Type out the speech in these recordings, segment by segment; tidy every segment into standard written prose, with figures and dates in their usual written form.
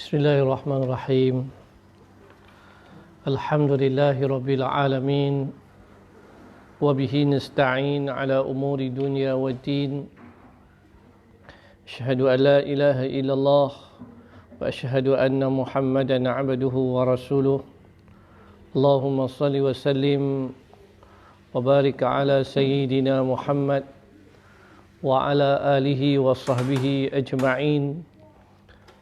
Bismillahirrahmanirrahim. Alhamdulillahirabbil alamin. Wa bihi nasta'in ala umuri dunya waddin. Asyhadu an la ilaha illallah wa asyhadu anna Muhammadan 'abduhu wa rasuluh. Allahumma shalli wa sallim wa barik ala sayyidina Muhammad wa ala alihi wa sahbihi ajma'in.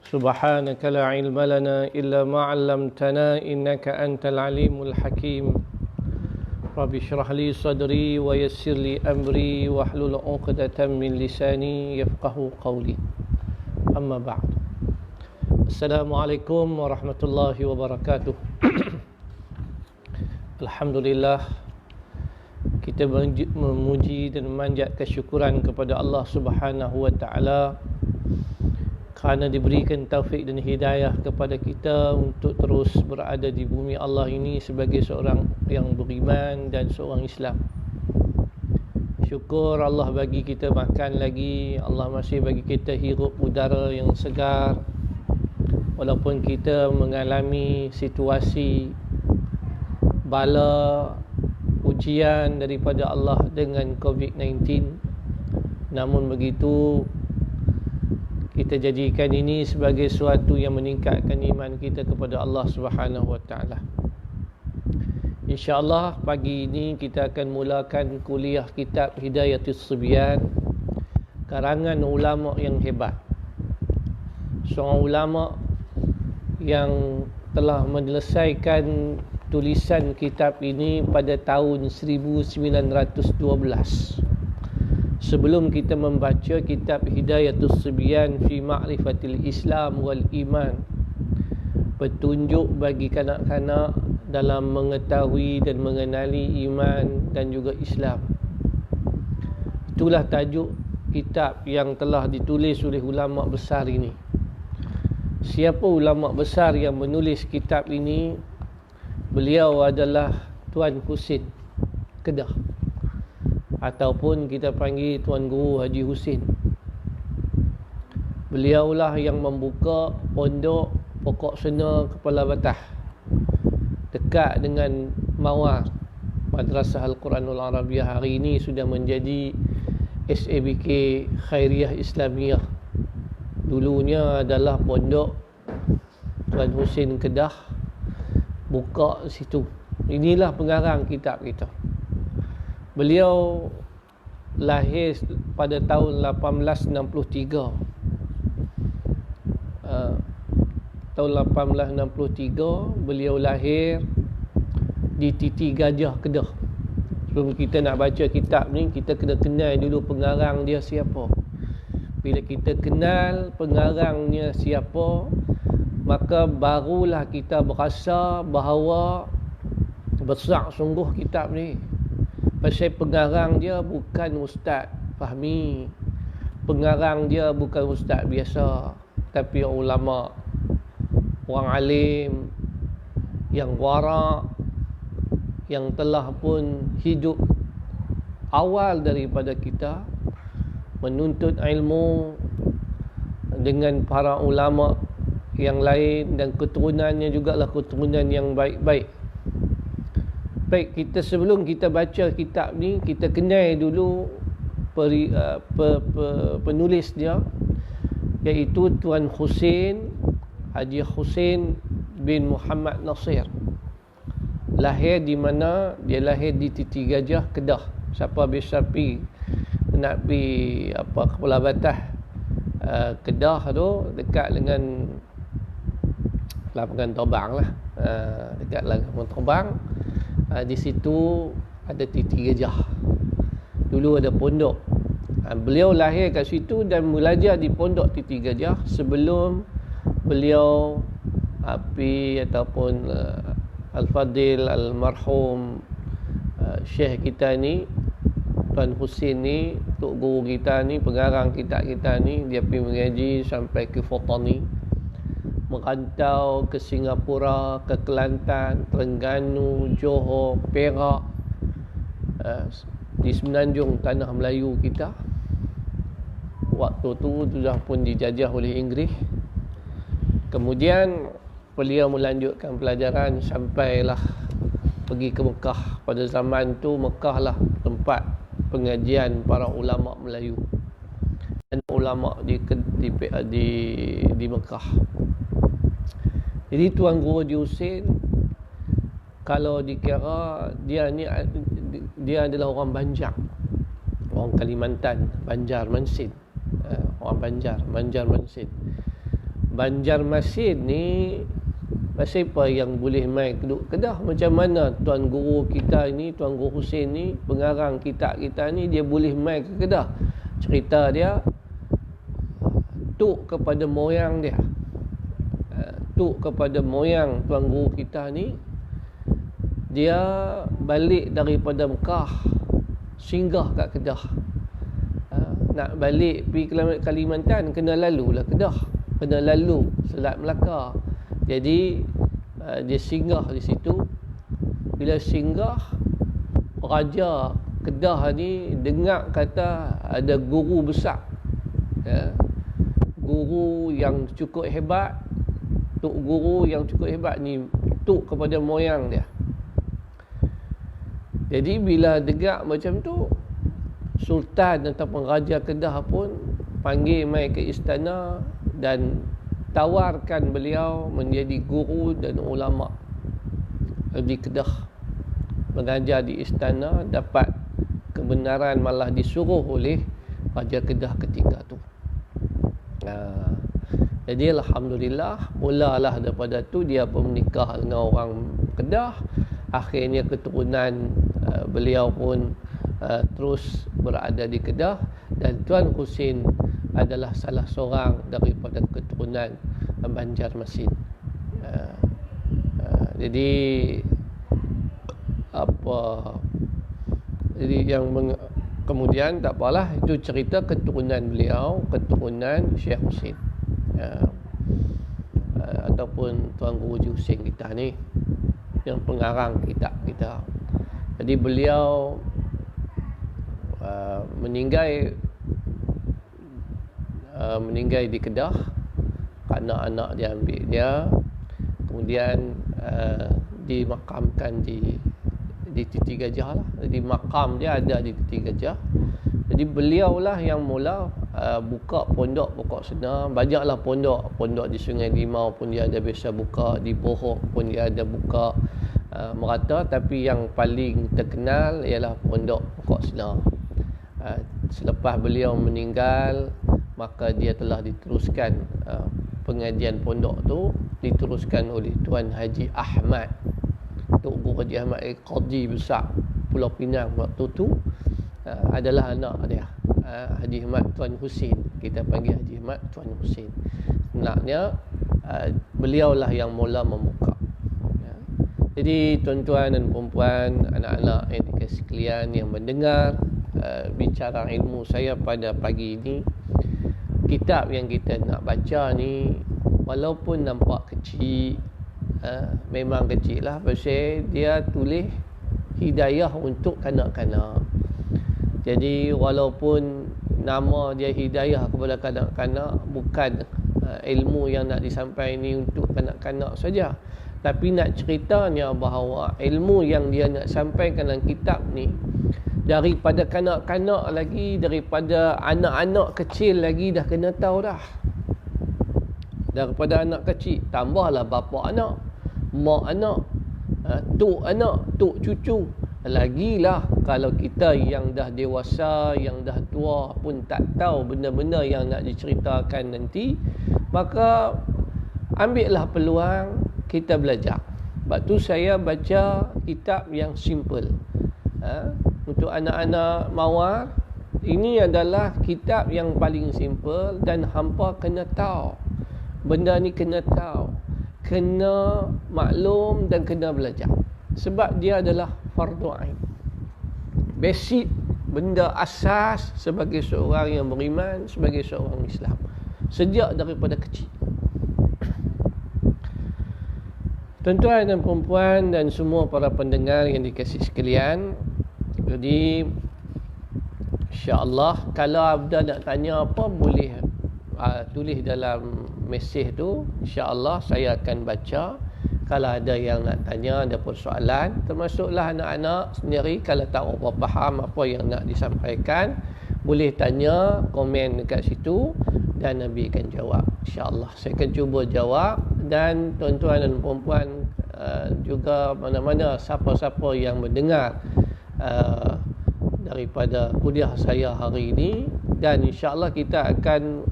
Subhanaka la ilma lana illa ma 'allamtana innaka antal alimul hakim. Rabbi shrah li sadri wa yassir li amri wahlul 'uqdatam min lisani yafqahu qawli. Amma ba'd. Assalamualaikum warahmatullahi wabarakatuh. Alhamdulillah, kita memuji dan memanjat kesyukuran kepada Allah Subhanahu wa taala kerana diberikan taufik dan hidayah kepada kita untuk terus berada di bumi Allah ini sebagai seorang yang beriman dan seorang Islam. Syukur Allah bagi kita makan lagi, Allah masih bagi kita hirup udara yang segar. Walaupun kita mengalami situasi bala, ujian daripada Allah dengan COVID-19, namun begitu kita jadikan ini sebagai sesuatu yang meningkatkan iman kita kepada Allah Subhanahu wa taala. Insya-Allah pagi ini kita akan mulakan kuliah kitab Hidayatus Sibyan, karangan ulama yang hebat. Seorang ulama yang telah menyelesaikan tulisan kitab ini pada tahun 1912. Sebelum kita membaca kitab Hidayatus Sibyan fi Ma'rifatil Islam wal Iman, petunjuk bagi kanak-kanak dalam mengetahui dan mengenali iman dan juga Islam. Itulah tajuk kitab yang telah ditulis oleh ulama besar ini. Siapa ulama besar yang menulis kitab ini? Beliau adalah Tuan Husin Kedah, ataupun kita panggil Tuan Guru Haji Husin. Beliaulah yang membuka pondok Pokok Sena Kepala Batah dekat dengan Mawar, Madrasah Al-Quranul Arabiyah. Hari ini sudah menjadi SABK Khairiyah Islamiyah. Dulunya adalah pondok Tuan Husin Kedah, buka situ. Inilah pengarang kitab kita. Beliau lahir pada tahun 1863. Tahun 1863 beliau lahir di Titi Gajah, Kedah. Sebelum kita nak baca kitab ni, kita kena kenal dulu pengarang dia siapa. Bila kita kenal pengarangnya siapa, maka barulah kita berasa bahawa besar sungguh kitab ni. Pasal pengarang dia bukan Ustaz Fahmi, pengarang dia bukan Ustaz biasa, tapi ulama, orang alim yang wara', yang telah pun hidup awal daripada kita menuntut ilmu dengan para ulama yang lain, dan keturunannya jugalah keturunan yang baik-baik. Baik, kita sebelum kita baca kitab ni, kita kenal dulu penulis dia, iaitu Tuan Husin Haji Husin bin Muhammad Nasir. Lahir di mana? Dia lahir di Titi Gajah, Kedah. Siapa biasa nak pergi Kepala Batah Kedah tu, dekat dengan Lapangan Terbang lah, dekat Lapangan Terbang. Di situ ada Titi Gajah. Dulu ada pondok. Beliau lahir kat situ dan belajar di pondok Titi Gajah sebelum beliau ataupun Al-Fadil Al-Marhum Syekh kita ni, Tuan Husin ni, Tok Guru kita ni, pengarang kitab kita ni, dia pergi mengaji sampai ke Fortani, merantau ke Singapura, ke Kelantan, Terengganu, Johor, Perak, di semenanjung tanah Melayu kita. Waktu tu sudah pun dijajah oleh Inggeris. Kemudian beliau melanjutkan pelajaran sampailah pergi ke Mekah. Pada zaman tu Mekah lah tempat pengajian para ulama Melayu dan ulama di Mekah. Jadi Tuan Guru Haji Husin, kalau dikira dia adalah orang Banjar, orang Kalimantan, Banjarmasin, orang Banjarmasin. Banjarmasin ni siapa yang boleh mai duduk Kedah? Macam mana Tuan Guru kita ni, Tuan Guru Husin ni, pengarang kitab kita ni, dia boleh mai ke Kedah? Cerita dia, tuk kepada moyang dia, tuk kepada moyang Tuan Guru kita ni, dia balik daripada Mekah, singgah kat Kedah. Nak balik pergi Kalimantan, kena lalulah Kedah, kena lalu Selat Melaka. Jadi dia singgah di situ. Bila singgah, Raja Kedah ni dengar kata ada guru besar, guru yang cukup hebat, tuk guru yang cukup hebat ni, tuk kepada moyang dia. Jadi bila dengar macam tu, Sultan ataupun Raja Kedah pun panggil mai ke istana dan tawarkan beliau menjadi guru dan ulama di Kedah, mengajar di istana, dapat kebenaran, malah disuruh oleh Raja Kedah ketika tu. Jadi alhamdulillah, mulalah daripada tu dia pun menikah dengan orang Kedah. Akhirnya keturunan beliau pun terus berada di Kedah, dan Tuan Husin adalah salah seorang daripada keturunan Banjarmasin. Jadi kemudian tak apalah, itu cerita keturunan beliau, keturunan Syekh Husin, ataupun Tuan Guru Haji Husin kita ni yang pengarang kitab kita. Jadi beliau meninggal di Kedah. Anak-anak dia ambil dia, kemudian dimakamkan di Titi Gajah lah. Jadi makam dia ada di Titi Gajah. Jadi beliau lah yang mula buka pokok senam. Banyaklah pondok di Sungai Limau pun dia ada biasa buka, di Bohok pun dia ada buka merata. Tapi yang paling terkenal ialah pokok senam. Selepas beliau meninggal, maka dia telah diteruskan, pengajian pondok tu diteruskan oleh Tuan Haji Ahmad, Tok Guru Haji Ahmad, Qadi besar Pulau Pinang waktu tu, adalah anak dia, Haji Ahmad Tuan Husin. Kita panggil Haji Ahmad Tuan Husin. Sebenarnya beliaulah yang mula membuka. Jadi tuan-tuan dan perempuan, anak-anak yang dikasihi sekalian yang mendengar bicara ilmu saya pada pagi ini, kitab yang kita nak baca ni walaupun nampak kecil, memang kecil lah, pasal dia tulis hidayah untuk kanak-kanak. Jadi walaupun nama dia hidayah kepada kanak-kanak, bukan ilmu yang nak disampaikan ni untuk kanak-kanak saja, tapi nak ceritanya bahawa ilmu yang dia nak sampaikan dalam kitab ni, daripada kanak-kanak lagi, daripada anak-anak kecil lagi dah kena tahu dah. Daripada anak kecil, tambahlah bapa anak, mak anak, tuk cucu. Lagilah kalau kita yang dah dewasa, yang dah tua pun tak tahu benda-benda yang nak diceritakan nanti, maka ambillah peluang kita belajar. Sebab tu saya baca kitab yang simple. Untuk anak-anak mawar, ini adalah kitab yang paling simple, dan hampa kena tahu. Benda ni kena tahu, kena maklum dan kena belajar. Sebab dia adalah fardu ain. Basic, benda asas sebagai seorang yang beriman, sebagai seorang Islam. Sejak daripada kecil. Tuan-tuan dan perempuan dan semua para pendengar yang dikasihi sekalian, jadi insya-Allah kalau Abda nak tanya apa, boleh tulis dalam mesej tu, insya-Allah saya akan baca. Kalau ada yang nak tanya, ada persoalan, termasuklah anak-anak sendiri, kalau tak apa faham apa yang nak disampaikan, boleh tanya, komen dekat situ dan Nabi akan jawab, insya-Allah. Saya akan cuba jawab, dan tuan-tuan dan puan-puan juga mana-mana siapa-siapa yang mendengar daripada kuliah saya hari ini, dan insya-Allah kita akan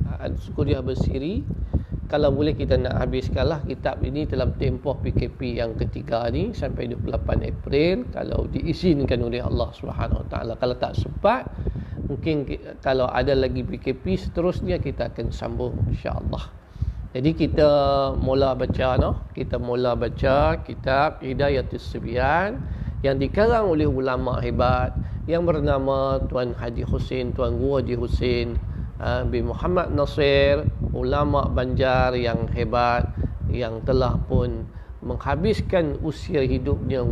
kuliah bersiri. Kalau boleh kita nak habiskanlah kitab ini dalam tempoh PKP yang ketiga ni sampai 28 April kalau diizinkan oleh Allah Subhanahu Wa Taala. Kalau tak sempat, mungkin kalau ada lagi PKP seterusnya kita akan sambung, insya-Allah. Jadi kita mula baca kita mula baca kitab Hidayatus Sibyan yang dikarang oleh ulama hebat yang bernama Tuan Haji Husin, Tuan Guru Haji Husin bin Muhammad Nasir, ulama Banjar yang hebat, yang telah pun menghabiskan usia hidupnya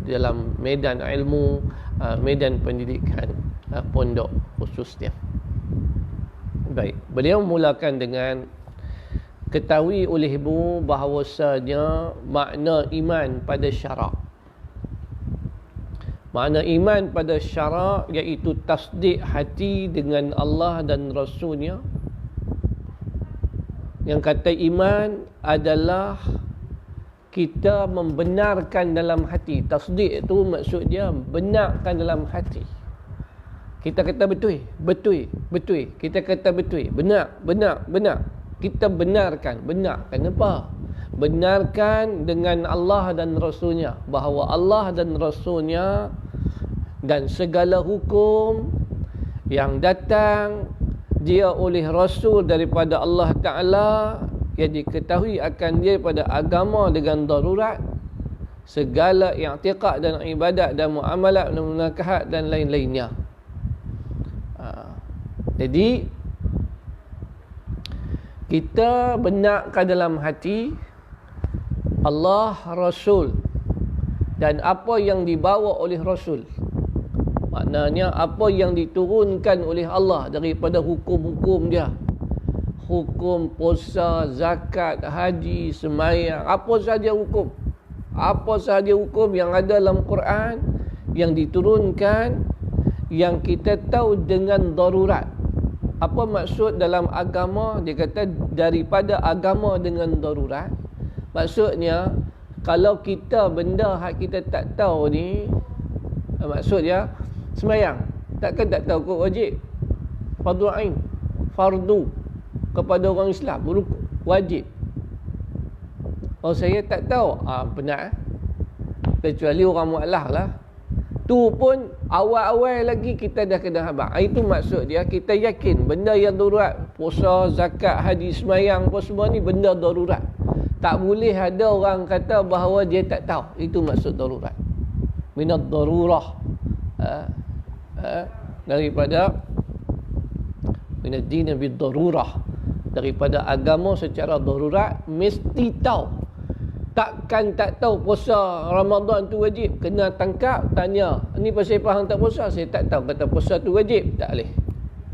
dalam medan ilmu, medan pendidikan pondok khususnya. Baik, beliau mulakan dengan ketahui oleh ibu bahawasanya makna iman pada syarak. Makna iman pada syarak iaitu tasdik hati dengan Allah dan Rasulnya. Yang kata iman adalah kita membenarkan dalam hati. Tasdik itu maksud dia benarkan dalam hati. Kita kata betul, betul, betul. Kita kata betul, benar, benar, benar. Kita benarkan, benarkan apa? Benarkan dengan Allah dan Rasulnya, bahawa Allah dan Rasulnya dan segala hukum yang datang dia oleh Rasul daripada Allah Ta'ala yang diketahui akan dia pada agama dengan darurat, segala i'tiqad dan ibadat dan muamalat dan munakahat dan lain-lainnya. Jadi kita benarkan dalam hati Allah, Rasul dan apa yang dibawa oleh Rasul. Maknanya apa yang diturunkan oleh Allah daripada hukum-hukum dia. Hukum puasa, zakat, haji, sembahyang, apa sahaja hukum. Apa sahaja hukum yang ada dalam Quran yang diturunkan, yang kita tahu dengan darurat. Apa maksud dalam agama? Dia kata daripada agama dengan darurat. Maksudnya kalau kita benda hak kita tak tahu ni, maksudnya sembahyang takkan tak tahu kok wajib, fardu ain, fardu kepada orang Islam, berukuk wajib. Oh saya tak tahu, benar kecuali orang mualaf lah. Tu pun awal-awal lagi kita dah kena habaq. Itu maksud dia, kita yakin benda yang darurat, puasa, zakat, haji, sembahyang apa semua ni benda darurat. Tak boleh ada orang kata bahawa dia tak tahu. Itu maksud darurat. Minad darurah. Daripada minad din bid darurah. Daripada agama secara darurat mesti tahu. Takkan tak tahu puasa Ramadan tu wajib, kena tangkap tanya, ni pasal apa hang tak puasa? Saya tak tahu, kata puasa tu wajib, tak boleh.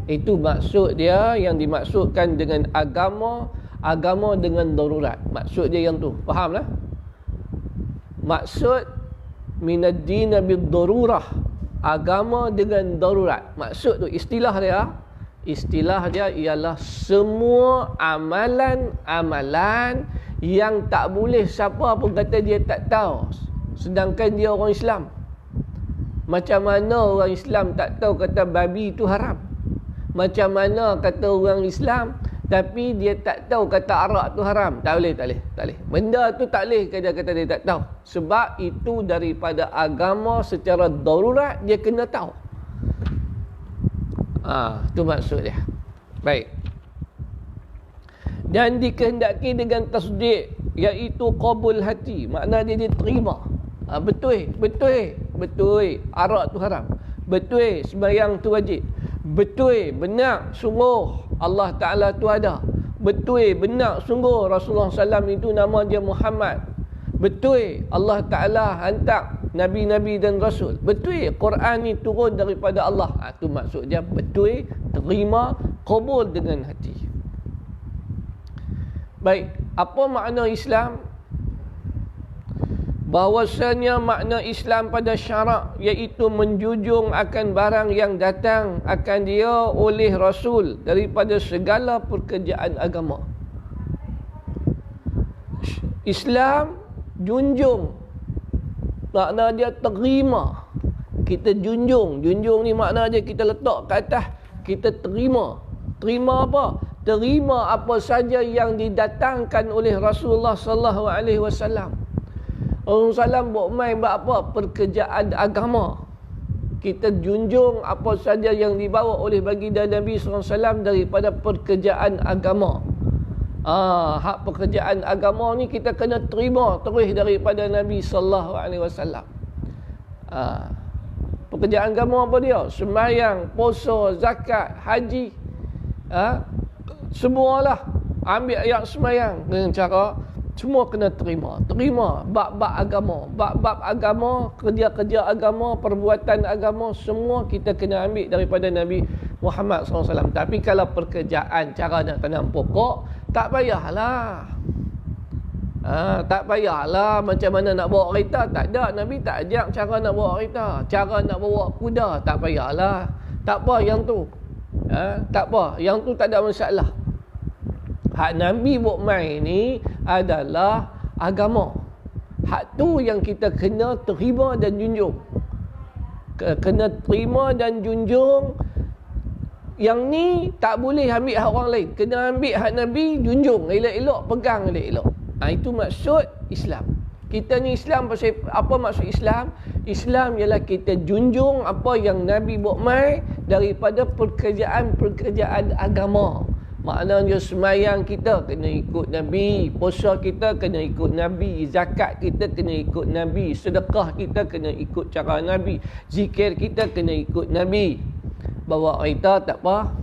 Itu maksud dia yang dimaksudkan dengan agama, agama dengan darurat. Maksud dia yang tu, fahamlah? Maksud minad din bid darurah, agama dengan darurat. Maksud tu istilah dia ialah semua amalan-amalan yang tak boleh siapa pun kata dia tak tahu, sedangkan dia orang Islam. Macam mana orang Islam tak tahu kata babi itu haram? Macam mana kata orang Islam tapi dia tak tahu kata arak tu haram? Tak boleh. Benda tu tak boleh dia kata dia tak tahu. Sebab itu daripada agama secara darurat dia kena tahu. Itu maksud dia. Baik. Dan dikehendaki dengan tasdik, iaitu qabul hati. Makna dia diterima. Betul. Arak tu haram. Betul, sembahyang tu wajib. Betul, benar, sungguh Allah Ta'ala tu ada. Betul, benar, sungguh Rasulullah SAW itu nama dia Muhammad. Betul, Allah Ta'ala hantar Nabi-Nabi dan Rasul. Betul, Quran ni turun daripada Allah. Itu maksud dia betul, terima, qabul dengan hati. Baik, apa makna Islam? Bahawasanya makna Islam pada syarak iaitu menjunjung akan barang yang datang akan dia oleh Rasul daripada segala pekerjaan agama. Islam junjung, makna dia terima. Kita junjung. Junjung ni makna dia kita letak ke atas, kita terima. Terima apa? Terima apa saja yang didatangkan oleh Rasulullah sallallahu alaihi wasallam. Rasulullah buat main buat apa? Pekerjaan agama. Kita junjung apa saja yang dibawa oleh baginda Nabi SAW daripada pekerjaan agama. Hak pekerjaan agama ni kita kena terima terus daripada Nabi SAW. Pekerjaan agama apa dia? Sembahyang, puasa, zakat, haji. Semualah. Ambil ayat sembahyang dengan cara semua kena terima. Terima bab-bab agama. Bab-bab agama, kerja-kerja agama, perbuatan agama, semua kita kena ambil daripada Nabi Muhammad SAW. Tapi kalau pekerjaan, cara nak tanam pokok, tak payahlah. Tak payahlah macam mana nak bawa kereta. Tak ada, Nabi tak ajak cara nak bawa kereta. Cara nak bawa kuda, tak payahlah. Tak apa yang tu. Tak apa, yang tu tak ada masalah. Hak Nabi buat main ni adalah agama. Hak tu yang kita kena terima dan junjung. Kena terima dan junjung. Yang ni tak boleh ambil hak orang lain. Kena ambil hak Nabi, junjung. Elok-elok, pegang elok-elok. Itu maksud Islam. Kita ni Islam pasal apa maksud Islam? Islam ialah kita junjung apa yang Nabi buat main daripada pekerjaan-pekerjaan agama. Maknanya sembahyang kita kena ikut Nabi, puasa kita kena ikut Nabi, zakat kita kena ikut Nabi, sedekah kita kena ikut cara Nabi, zikir kita kena ikut Nabi. Bawa kereta tak apa,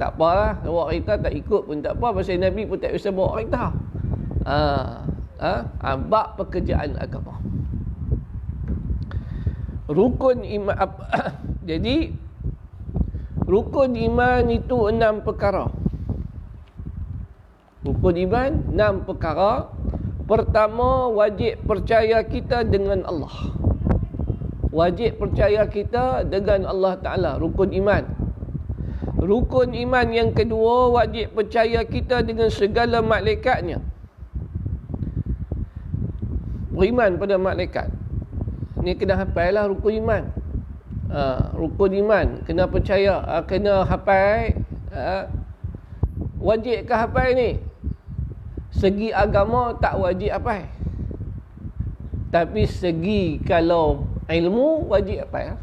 tak apalah. Bawa kereta tak ikut pun tak apa, pasal Nabi pun tak bisa bawa kereta. Bab pekerjaan agama. Rukun iman. Jadi rukun iman itu 6 perkara. Rukun iman 6 perkara. Pertama, wajib percaya kita dengan Allah. Wajib percaya kita dengan Allah Ta'ala. Rukun iman. Rukun iman yang kedua, wajib percaya kita dengan segala malaikatnya. Beriman pada malaikat. Ni kena hafal lah rukun iman. Rukun iman kena percaya, kena hafal. Wajib ke hafal ni? Segi agama tak wajib hafal. Tapi segi kalau ilmu wajib hafal.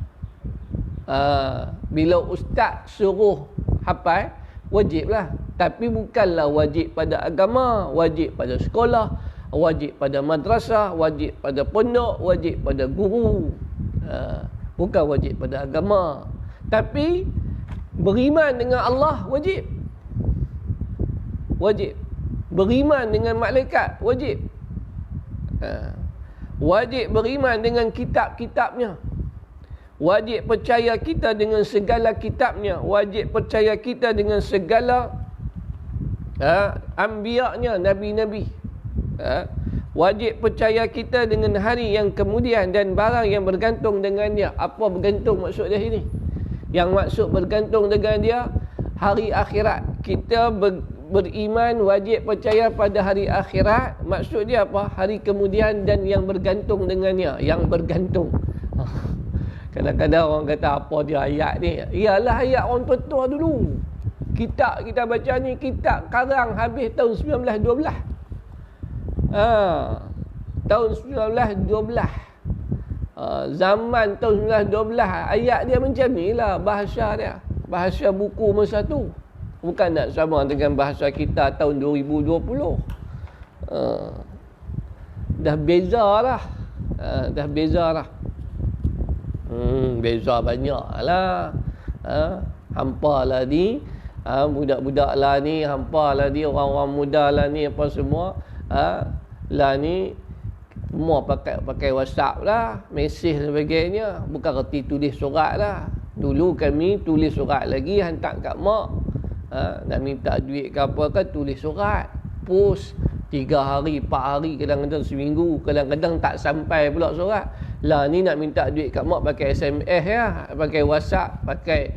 Bila ustaz suruh hafal, wajiblah. Tapi bukanlah wajib pada agama, wajib pada sekolah, wajib pada madrasah, wajib pada pondok, wajib pada guru. Bukan wajib pada agama. Tapi beriman dengan Allah wajib. Wajib. Beriman dengan malaikat wajib. Wajib beriman dengan kitab-kitabnya. Wajib percaya kita dengan segala kitabnya. Wajib percaya kita dengan segala anbiya-nya, nabi-nabi. Wajib percaya kita dengan hari yang kemudian dan barang yang bergantung dengan dia. Apa bergantung maksud dia ini? Yang maksud bergantung dengan dia, hari akhirat. Kita beriman, wajib percaya pada hari akhirat. Maksud dia apa? Hari kemudian dan yang bergantung dengannya. Yang bergantung. Kadang-kadang orang kata apa dia ayat ni? Ialah ayat orang tua-tua dulu. Kitab kita baca ni, kitab karang habis tahun 1912. Tahun 1912. Zaman tahun 1912. Ayat dia macam ni lah bahasa dia. Bahasa buku masa tu. Bukan nak sama dengan bahasa kita tahun 2020. Dah beza lah. Dah beza lah. Beza banyak lah. Hampa lah ni. Budak-budak lah ni. Hampa lah ni. Orang-orang muda lah ni. Apa semua. Lah ni. Semua pakai WhatsApp lah. Mesej dan sebagainya. Bukan reti tulis surat lah. Dulu kami tulis surat lagi. Hantar kat mak. Nak minta duit ke apa kan tulis surat. hapus 3 hari, 4 hari, kadang-kadang seminggu, kadang-kadang tak sampai pula surat. Lah ni nak minta duit kat mak pakai SMS ya, pakai WhatsApp, pakai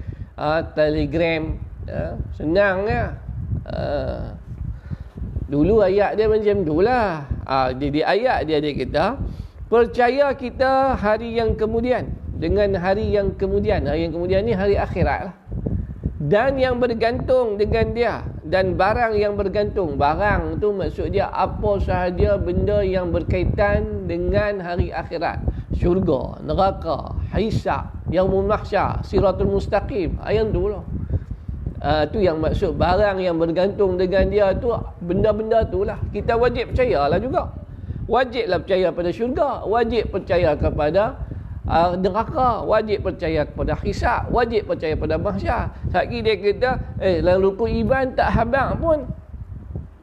Telegram, senang ya. Dulu ayat dia macam tu lah. Di ayat dia kata, percaya kita hari yang kemudian dengan hari yang kemudian. Hari yang kemudian ni hari akhirat lah. Dan yang bergantung dengan dia, dan barang yang bergantung. Barang tu maksud dia apa sahaja benda yang berkaitan dengan hari akhirat. Syurga, neraka, hisab, yaumul mahsyar, siratul mustaqim. Ayat tu lah. Tu yang maksud barang yang bergantung dengan dia tu, benda-benda tu lah. Kita wajib percayalah juga. Wajiblah percaya pada syurga, wajib percaya kepada neraka, wajib percaya kepada hisab, wajib percaya pada mahsyar. Sekali dia kata, rukun iman tak habang pun.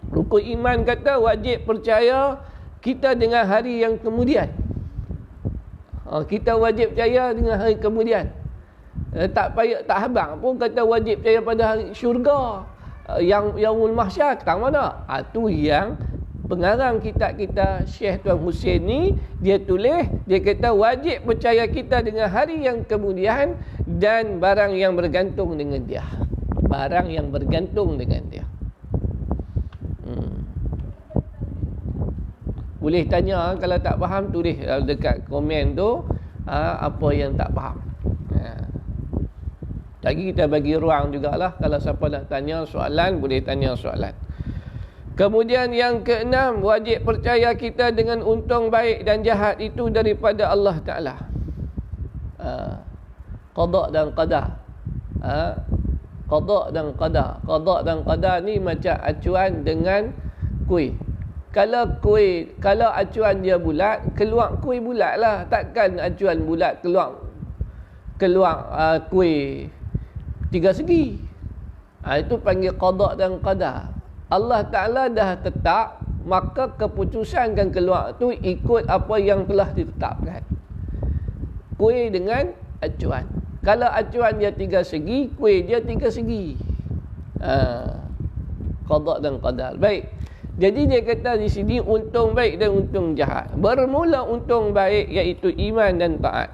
Rukun iman kata wajib percaya kita dengan hari yang kemudian. Kita wajib percaya dengan hari kemudian. Tak payah, tak habang pun kata wajib percaya pada hari syurga, yang yaumul mahsyar. Tang mana? Tu yang pengarang kitab kita Syekh Tuan Husin ni, dia tulis, dia kata wajib percaya kita dengan hari yang kemudian dan barang yang bergantung dengan dia. Barang yang bergantung dengan dia. Boleh tanya kalau tak faham, tulis dekat komen tu apa yang tak faham. Lagi kita bagi ruang jugalah, kalau siapa nak tanya soalan, boleh tanya soalan. Kemudian yang keenam, wajib percaya kita dengan untung baik dan jahat itu daripada Allah Ta'ala. Qada dan qadar. Qada dan qadar. Qada dan qadar ni macam acuan dengan kuih. Kalau acuan dia bulat, keluar kuih bulat lah. Takkan acuan bulat keluar kuih 3 segi. Itu panggil qada dan qadar. Allah Ta'ala dah tetap, maka keputusan kan keluar tu ikut apa yang telah ditetapkan. Kuih dengan acuan. Kalau acuan dia 3 segi, kuih dia 3 segi. Qada dan qadar. Baik. Jadi dia kata di sini untung baik dan untung jahat. Bermula untung baik iaitu iman dan taat.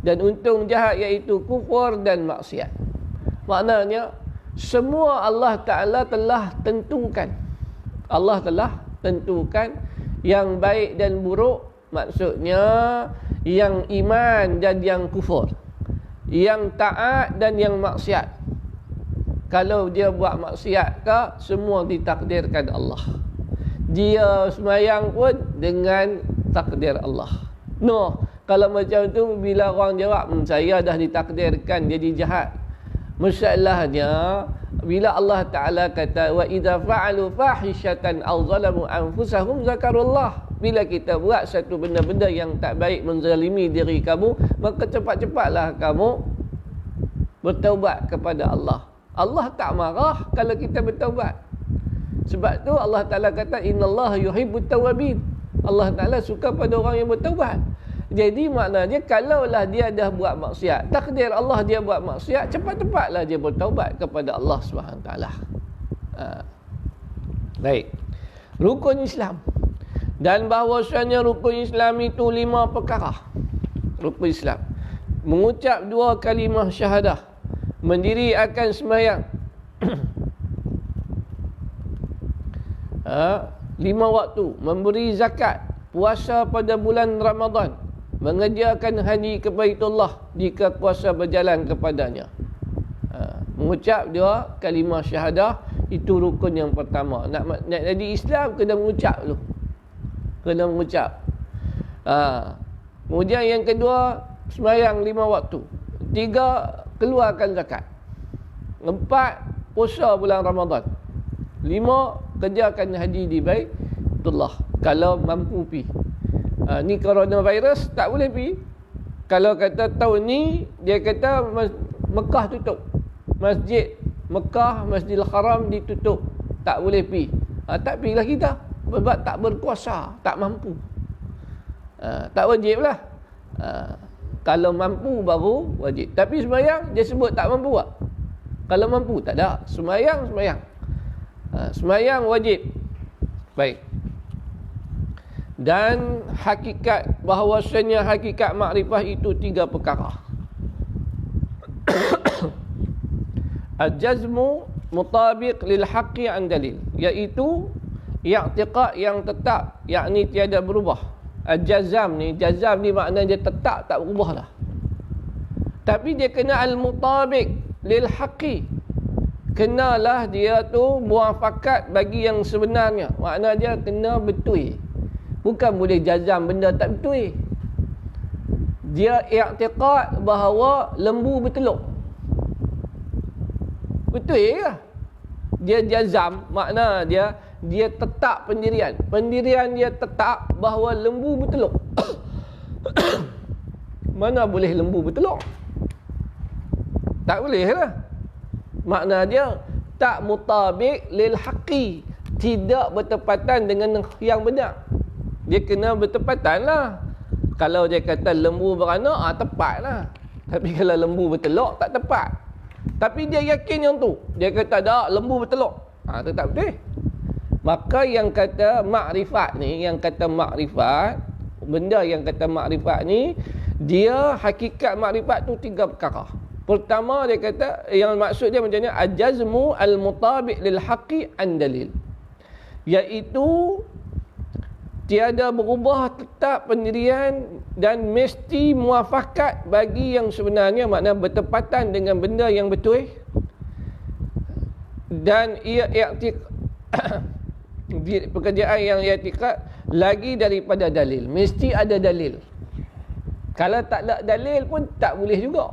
Dan untung jahat iaitu kufur dan maksiat. Maknanya semua Allah Ta'ala telah tentukan. Allah telah tentukan yang baik dan buruk. Maksudnya yang iman dan yang kufur, yang taat dan yang maksiat. Kalau dia buat maksiat ke, semua ditakdirkan Allah. Dia semayang pun dengan takdir Allah. Kalau macam tu, bila orang jawab, saya dah ditakdirkan jadi jahat. Masalahnya bila Allah Ta'ala kata wa idza fa'alu fahishatan aw zalamu anfusahum zakarullah, bila kita buat satu benda-benda yang tak baik, menzalimi diri kamu, maka cepat-cepatlah kamu bertaubat kepada Allah. Allah tak marah kalau kita bertaubat. Sebab tu Allah Ta'ala kata innallaha yuhibbut tawwabin. Allah Ta'ala suka pada orang yang bertaubat. Jadi maknanya kalaulah dia dah buat maksiat, takdir Allah dia buat maksiat, cepat-cepatlah dia bertaubat kepada Allah SWT. Baik. Rukun Islam. Dan bahawasanya rukun Islam itu 5 perkara. Rukun Islam. Mengucap 2 kalimah syahadah. Mendiri akan sembahyang. 5 waktu. Memberi zakat. Puasa pada bulan Ramadan. Mengerjakan haji ke Baitullah jika kuasa berjalan kepadanya. Mengucap 2 kalimah syahadah, itu rukun yang pertama. Nak jadi Islam kena mengucap dulu. Kena mengucap. Kemudian yang kedua, sembahyang 5 waktu. 3, keluarkan zakat. 4, puasa bulan Ramadan. 5, kerjakan haji di Baitullah kalau mampu pergi. Ni coronavirus tak boleh pergi. Kalau kata tahun ni, dia kata Mekah tutup. Masjid Mekah, Masjidil Haram ditutup. Tak boleh pergi. Tak pergilah kita. Sebab tak berkuasa, tak mampu. Tak wajib lah. Kalau mampu baru wajib. Tapi sembahyang, dia sebut tak mampu tak? Kalau mampu, tak ada. Sembahyang. Sembahyang wajib. Baik. Dan hakikat, bahawasanya hakikat makrifah itu 3 perkara. Al-jazmu mutabiq lil haqqi an dalil, iaitu i'tiqad yang tetap, yakni tiada berubah. Al-jazam ni maknanya dia tetap, tak berubah lah. Tapi dia kena al-mutabiq lil haqqi, kenalah dia tu muafakat bagi yang sebenarnya. Makna dia kena betul. Bukan boleh jazam benda tak betul. Dia i'tiqad bahawa lembu bertelur. Betul ke? Dia jazam, makna dia tetap pendirian. Pendirian dia tetap bahawa lembu bertelur. Mana boleh lembu bertelur? Tak boleh lah. Makna dia tak mutabik lil haqqi, tidak bertepatan dengan yang benar. Dia kena bertepatan lah. Kalau dia kata lembu beranak, tepat lah. Tapi kalau lembu bertelur, tak tepat. Tapi dia yakin yang tu. Dia kata tak, lembu bertelur, tetap betul. Maka yang kata makrifat ni, benda yang kata makrifat ni, dia hakikat makrifat tu 3 perkara. Pertama dia kata, yang maksud dia macam ni, al-jazmu al-mutabiq lil haqqi an dalil, iaitu tiada berubah, tetap pendirian dan mesti muafakat bagi yang sebenarnya, makna bertepatan dengan benda yang betul, dan ia pekerjaan yang i'tiqad lagi daripada dalil, mesti ada dalil. Kalau tak ada dalil pun tak boleh juga.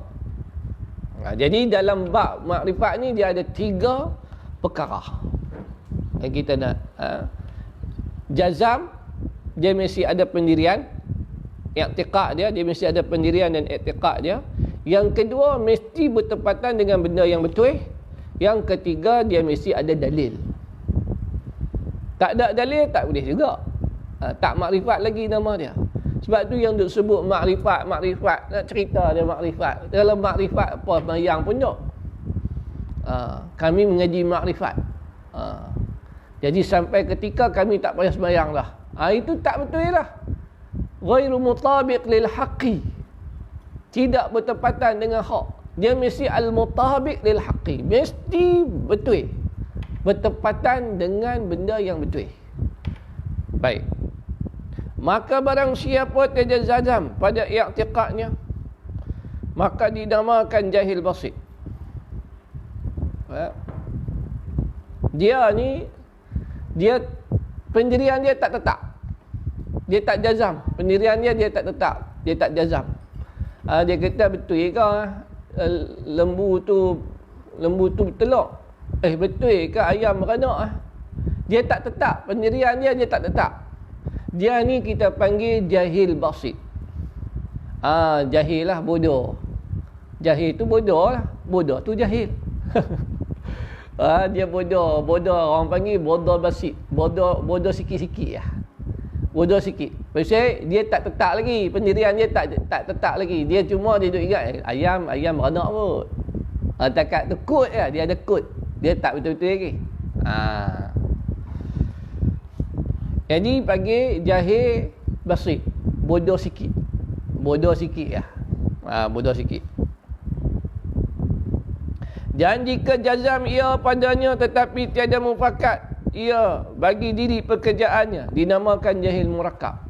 Jadi dalam bab makrifat ni dia ada 3 perkara yang kita nak. Jazam, dia mesti ada pendirian. I'tiqad dia mesti ada pendirian dan i'tiqad dia. Yang kedua, mesti bertepatan dengan benda yang betul. Yang ketiga, dia mesti ada dalil. Tak ada dalil tak boleh juga. Tak makrifat lagi nama dia. Sebab tu yang disebut makrifat, nak cerita dia makrifat. Kalau makrifat apa, sembahyang pun tak. Kami mengaji makrifat. Jadi sampai ketika kami tak payah sembahyang lah. Itu tak betul lah. Ghairu mutabiq lil haqqi, tidak bertepatan dengan hak. Dia mesti al-mutabiq lil haqqi, mesti betul, bertepatan dengan benda yang betul. Baik. Maka barang siapa tiada jazam pada i'tiqadnya, maka dinamakan jahil basit. Dia ni, dia pendirian dia tak tetap. Dia tak jazam. Pendirian dia tak tetap. Dia tak jazam. Dia kata betul ke lembu tu bertelur? Betul ke ayam beranak? Dia tak tetap. Pendirian dia tak tetap. Dia ni kita panggil jahil basit. Jahil lah, bodoh. Jahil tu bodoh lah. Bodoh tu jahil. Dia bodoh. Orang panggil bodoh basit. Bodoh sikit-sikit lah. Bodoh sikit. Maksudnya dia tak tetap lagi. Pendirian dia tak tetap lagi. Dia cuma dia duduk ingat ayam beranak pun. Takat tu kod lah. Dia ada kod. Dia tak betul-betul lagi. Jadi panggil jahil basit. Bodoh sikit. Bodoh sikit lah. Bodoh sikit. Dan jika jazam ia padanya tetapi tiada mufakat ia bagi diri pekerjaannya, dinamakan jahil murakkab.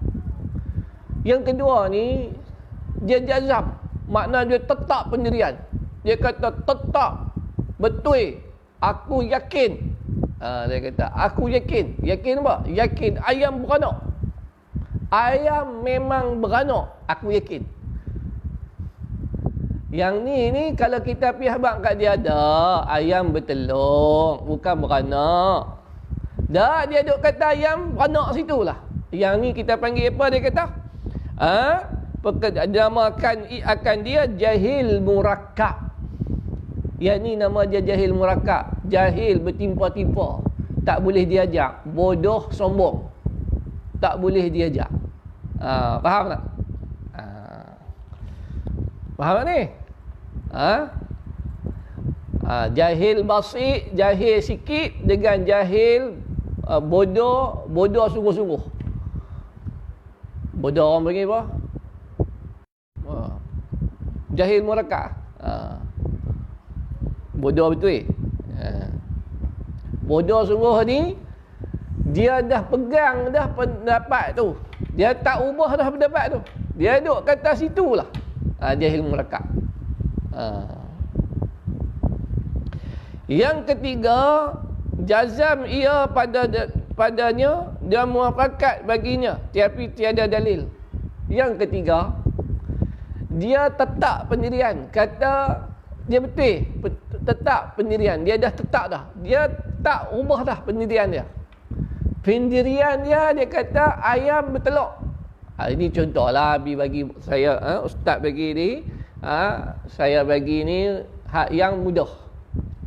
Yang kedua ni, dia jazam, makna dia tetap pendirian. Dia kata tetap, betul, aku yakin. Dia kata aku yakin. Yakin apa? Yakin ayam beranak. Ayam memang beranak, aku yakin. Yang ni kalau kita pergi habaq kat dia, dah ayam bertelur, bukan beranak. Dah dia duk kata ayam beranak situlah. Yang ni kita panggil apa dia kata? Namakan akan dia jahil murakkab. Yang ni nama dia jahil murakkab. Jahil bertimpa-timpa. Tak boleh diajak. Bodoh sombong. Tak boleh diajak. Faham tak? Faham tak ni? Jahil basit, jahil sikit dengan jahil bodoh sungguh-sungguh. Bodoh orang panggil apa? Jahil murakkab. Bodoh betul. Bodoh sungguh ni, dia dah pegang dah pendapat tu. Dia tak ubah dah pendapat tu. Dia duduk kata situ lah. Jahil murakkab. Yang ketiga, jazam ia padanya dia muafakat baginya tapi tiada dalil. Yang ketiga, dia tetap pendirian, kata dia betul tetap pendirian, dia dah tetap dah, dia tak ubah dah pendirian dia. Pendirian dia kata ayam bertelur. Ini contohlah bagi saya, ustaz bagi ni, saya bagi ni hak yang mudah.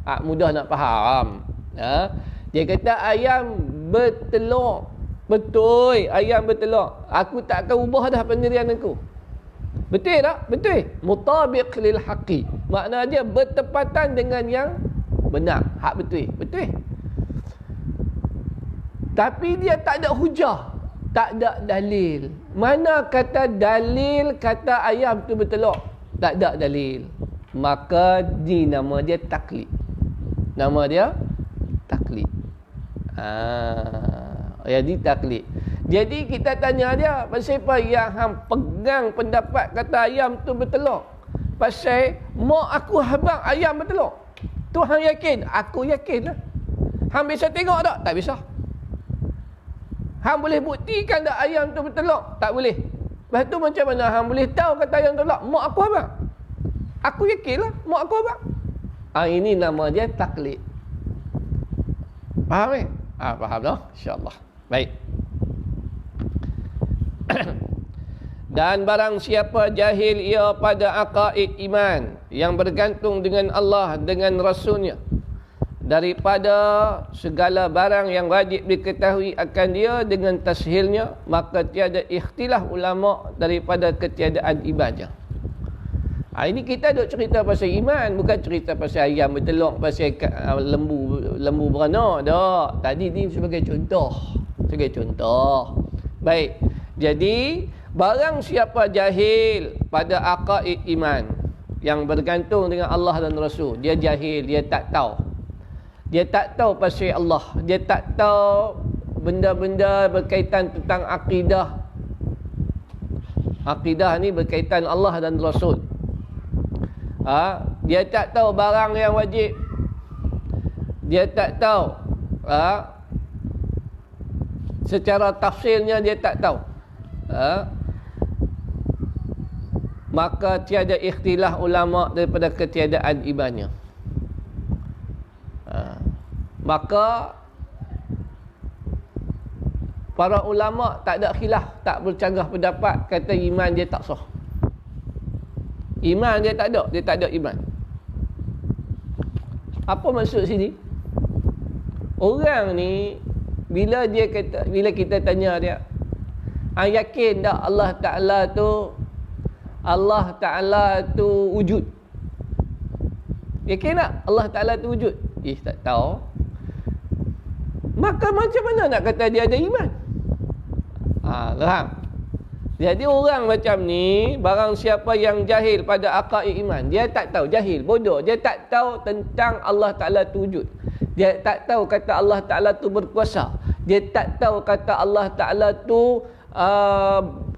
Hak mudah nak faham. Dia kata ayam bertelur. Betul, ayam bertelur. Aku tak akan ubah dah pendirian aku. Betul tak? Betul. Mutabiq lil haqi. Makna dia bertepatan dengan yang benar. Hak betul. Betul. Tapi dia tak ada hujah. Tak ada dalil. Mana kata dalil kata ayam tu bertelur? Tak ada dalil. Maka ni nama dia taklid. Nama dia taklid. Jadi taklid. Jadi kita tanya dia, pasal apa yang hang pegang pendapat kata ayam tu bertelur? Pasal mak aku habang ayam bertelur. Tu hang yakin? Aku yakin lah. Hang bisa tengok tak? Tak bisa. Hang boleh buktikan tak ayam tu bertelur? Tak boleh. Lepas tu macam mana hang boleh tahu kata ayam bertelur? Mak aku habang. Aku yakin lah mak aku habang. Ini nama dia taklid. Faham eh? Faham dah? InsyaAllah. Baik. Dan barang siapa jahil ia pada aqaid iman yang bergantung dengan Allah, dengan Rasulnya, daripada segala barang yang wajib diketahui akan dia dengan tashilnya, maka tiada ikhtilaf ulama daripada ketiadaan imannya. Ini kita duk cerita pasal iman, bukan cerita pasal ayam bertelur, pasal lembu beranak. Tak. Tadi ni sebagai contoh. Baik. Jadi, barang siapa jahil pada aqaid iman yang bergantung dengan Allah dan Rasul, dia jahil, dia tak tahu. Dia tak tahu pasal Allah. Dia tak tahu benda-benda berkaitan tentang akidah. Akidah ni berkaitan Allah dan Rasul. Dia tak tahu barang yang wajib. Dia tak tahu secara tafsilnya, dia tak tahu. Maka tiada ikhtilaf ulama daripada ketiadaan imannya. Maka para ulama tak ada khilaf, tak bercanggah pendapat kata iman dia tak sah. Iman dia tak ada iman. Apa maksud sini? Orang ni bila kita tanya dia, yakin tak Allah Ta'ala tu wujud? Yakin tak Allah Ta'ala tu wujud? Tak tahu. Maka macam mana nak kata dia ada iman? Faham? Jadi orang macam ni, barang siapa yang jahil pada aqaid iman, dia tak tahu, jahil, bodoh, dia tak tahu tentang Allah Ta'ala tu wujud. Dia tak tahu kata Allah Ta'ala tu berkuasa. Dia tak tahu kata Allah Ta'ala tu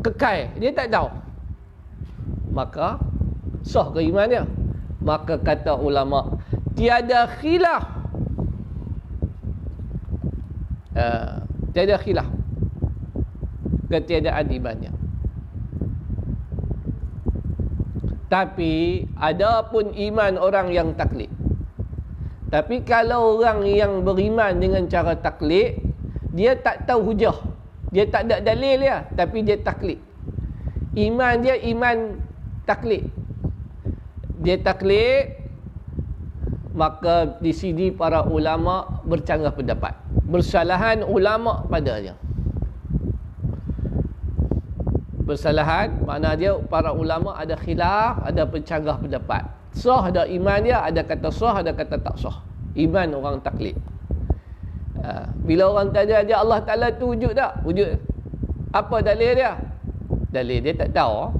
kekal. Dia tak tahu. Maka sah ke iman dia? Maka kata ulama, tiada khilaf. Tiada khilaf ketiadaan imannya. Tapi ada pun iman orang yang taklid. Tapi kalau orang yang beriman dengan cara taklid, dia tak tahu hujah, dia tak ada dalil dia, tapi dia taklid. Iman dia iman taklid. Dia taklid, maka di sini para ulama bercanggah pendapat. Bersalahan ulama padanya. Bersalahan makna dia para ulama ada khilaf, ada pencanggah pendapat. Sah ada iman dia, ada kata sah, ada kata tak sah. Iman orang taklid. Bila orang tanya dia Allah Ta'ala tu wujud tak? Wujud. Apa dalil dia? Dalil dia tak tahu.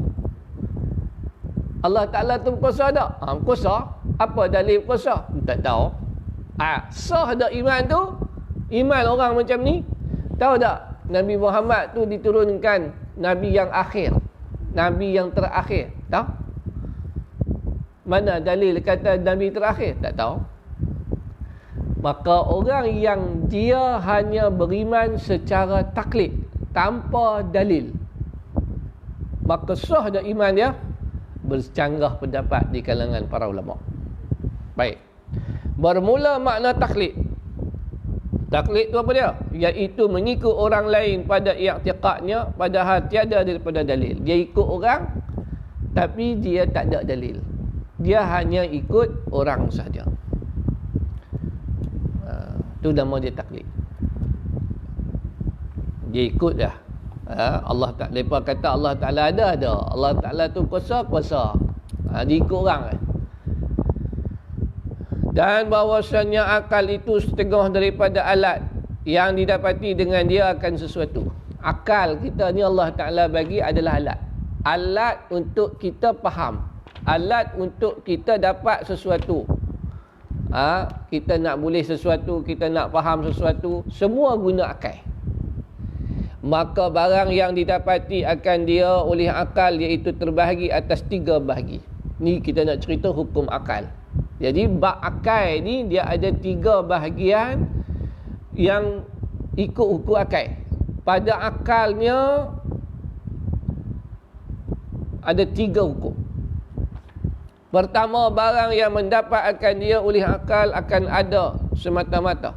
Allah Ta'ala tu berkuasa tak? Berkuasa. Apa dalil berkuasa? Tak tahu. Sah tak iman tu? Iman orang macam ni? Tahu tak? Nabi Muhammad tu diturunkan Nabi yang akhir. Nabi yang terakhir. Tahu? Mana dalil kata Nabi terakhir? Tak tahu. Maka orang yang dia hanya beriman secara taklid, tanpa dalil, maka sah dah iman dia? Bercanggah pendapat di kalangan para ulama. Baik. Bermula makna taklid. Taklid tu apa dia? Iaitu mengikut orang lain pada i'tiqadnya, padahal tiada daripada dalil. Dia ikut orang, tapi dia tak ada dalil. Dia hanya ikut orang sahaja. Itu nama dia taklid. Dia ikut dah. Allah tak, lepas kata Allah Ta'ala ada. Allah Ta'ala tu kuasa. Dia ikut orang kan. Dan bahawasanya akal itu setengah daripada alat yang didapati dengan dia akan sesuatu. Akal kita ni Allah Ta'ala bagi adalah alat. Alat untuk kita faham. Alat untuk kita dapat sesuatu. Kita nak boleh sesuatu, kita nak faham sesuatu, semua guna akal. Maka barang yang didapati akan dia oleh akal iaitu terbahagi atas 3 bahagi. Ni kita nak cerita hukum akal. Jadi bab akal ni dia ada 3 bahagian yang ikut hukum akal. Pada akalnya ada 3 hukum. Pertama, barang yang mendapat akan dia oleh akal akan ada semata-mata,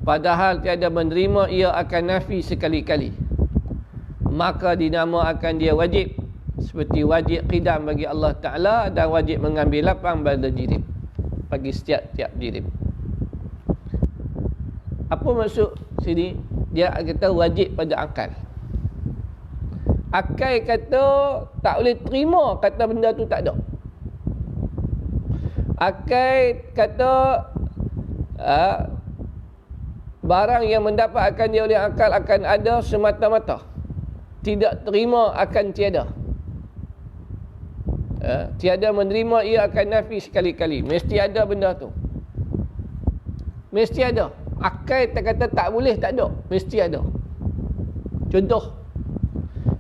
padahal tiada menerima ia akan nafi sekali-kali, maka dinamakan dia wajib, seperti wajib qidam bagi Allah Ta'ala dan wajib mengambil lapang pada jirim bagi setiap-tiap jirim. Apa maksud sini? Dia kata wajib pada akal. Akal kata tak boleh terima kata benda tu tak ada. Akal kata barang yang mendapat akan dia oleh akal akan ada semata-mata, tidak terima akan tiada. Tiada menerima ia akan nafi sekali-kali. Mesti ada benda tu, mesti ada. Akal tak kata tak boleh, tak ada, mesti ada. Contoh,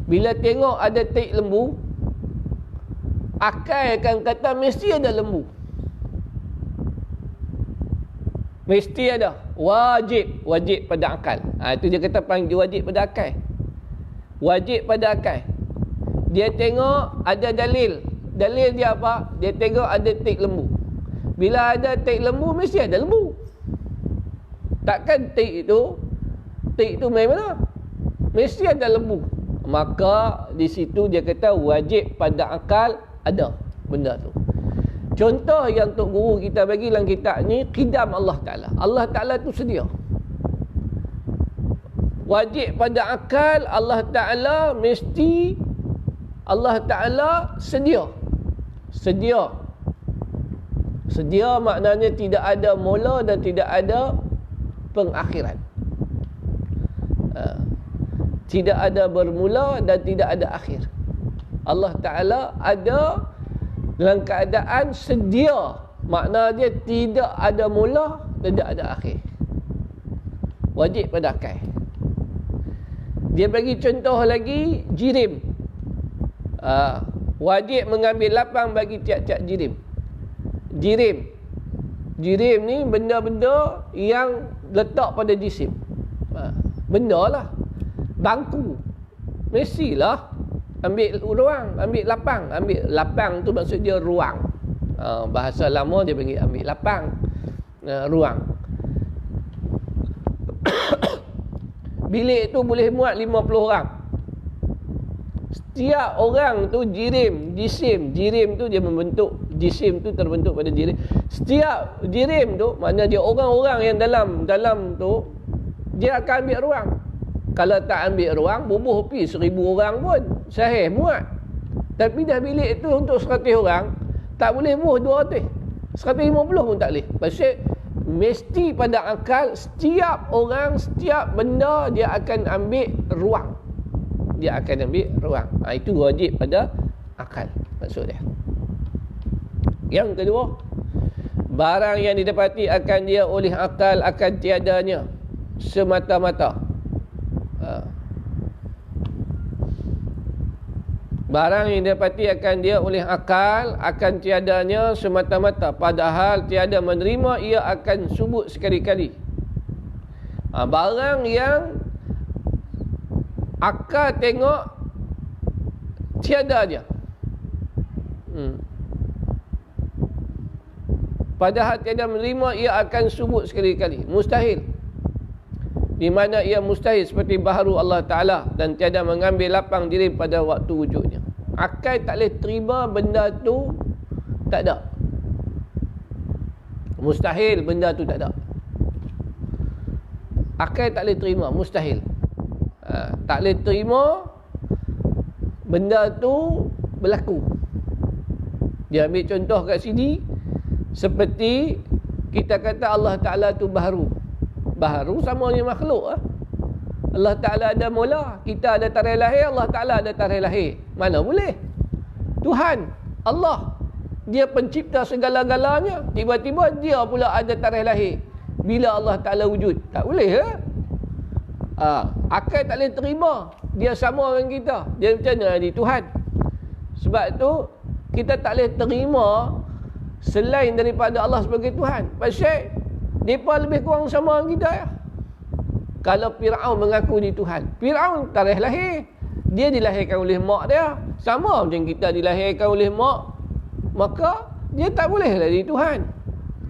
bila tengok ada tik lembu, akal akan kata mesti ada lembu. Mesti ada. Wajib pada akal. Itu dia kata panggil wajib pada akal. Wajib pada akal. Dia tengok ada dalil. Dalil dia apa? Dia tengok ada tik lembu. Bila ada tik lembu, mesti ada lembu. Takkan tik itu main mana? Mesti ada lembu. Maka di situ dia kata wajib pada akal ada benda tu. Contoh yang Tok Guru kita bagi dalam kitab ni, qidam Allah Ta'ala. Allah Ta'ala tu sedia. Wajib pada akal, Allah Ta'ala mesti, Allah Ta'ala sedia. Sedia maknanya tidak ada mula dan tidak ada pengakhiran. Tidak ada bermula dan tidak ada akhir. Allah Ta'ala ada dalam keadaan sedia, makna dia tidak ada mula, tidak ada akhir. Wajib pada akal. Dia bagi contoh lagi, jirim. Wajib mengambil lapang bagi tiap-tiap jirim. Jirim ni benda-benda yang letak pada jisim. Benda lah. Bangku, mestilah ambil ruang, ambil lapang. Ambil lapang tu maksud dia ruang. Bahasa lama dia panggil ambil lapang, ruang. Bilik tu boleh muat 50 orang. Setiap orang tu jisim tu dia membentuk, jisim tu terbentuk pada jirim. Setiap jirim tu makna dia orang-orang yang dalam tu dia akan ambil ruang. Kalau tak ambil ruang, bubuh pi 1000 orang pun sahih muat. Tapi dah bilik tu untuk 100 orang, tak boleh muat 200. 150 pun tak boleh. Pasal mesti pada akal setiap orang, setiap benda dia akan ambil ruang. Dia akan ambil ruang. Itu wajib pada akal maksud dia. Yang kedua, barang yang didapati akan dia oleh akal akan tiadanya semata-mata. Barang yang didapati akan dia oleh akal akan tiadanya semata-mata, padahal tiada menerima ia akan subut sekali-kali. Barang yang akal tengok tiada aja. Padahal tiada menerima ia akan subut sekali-kali. Mustahil. Di mana ia mustahil seperti baharu Allah Ta'ala dan tiada mengambil lapang diri pada waktu wujudnya. Akal tak boleh terima benda tu tak ada. Mustahil benda tu tak ada. Akal tak boleh terima, mustahil. Tak boleh terima benda tu berlaku. Dia ambil contoh kat sini, seperti kita kata Allah Ta'ala tu baharu. Baharu sama dengan makhluk lah. Allah Ta'ala ada mula, kita ada tarikh lahir, Allah Ta'ala ada tarikh lahir. Mana boleh? Tuhan, Allah, dia pencipta segala-galanya, tiba-tiba dia pula ada tarikh lahir. Bila Allah Ta'ala wujud? Tak boleh ya? Akal tak boleh terima dia sama dengan kita. Dia macam mana jadi Tuhan? Sebab tu kita tak boleh terima selain daripada Allah sebagai Tuhan. Pasal mereka lebih kurang sama dengan kita ya. Kalau Fir'aun mengaku di Tuhan, Fir'aun tarikh lahir, dia dilahirkan oleh mak dia, sama macam kita dilahirkan oleh mak, maka dia tak boleh jadi Tuhan.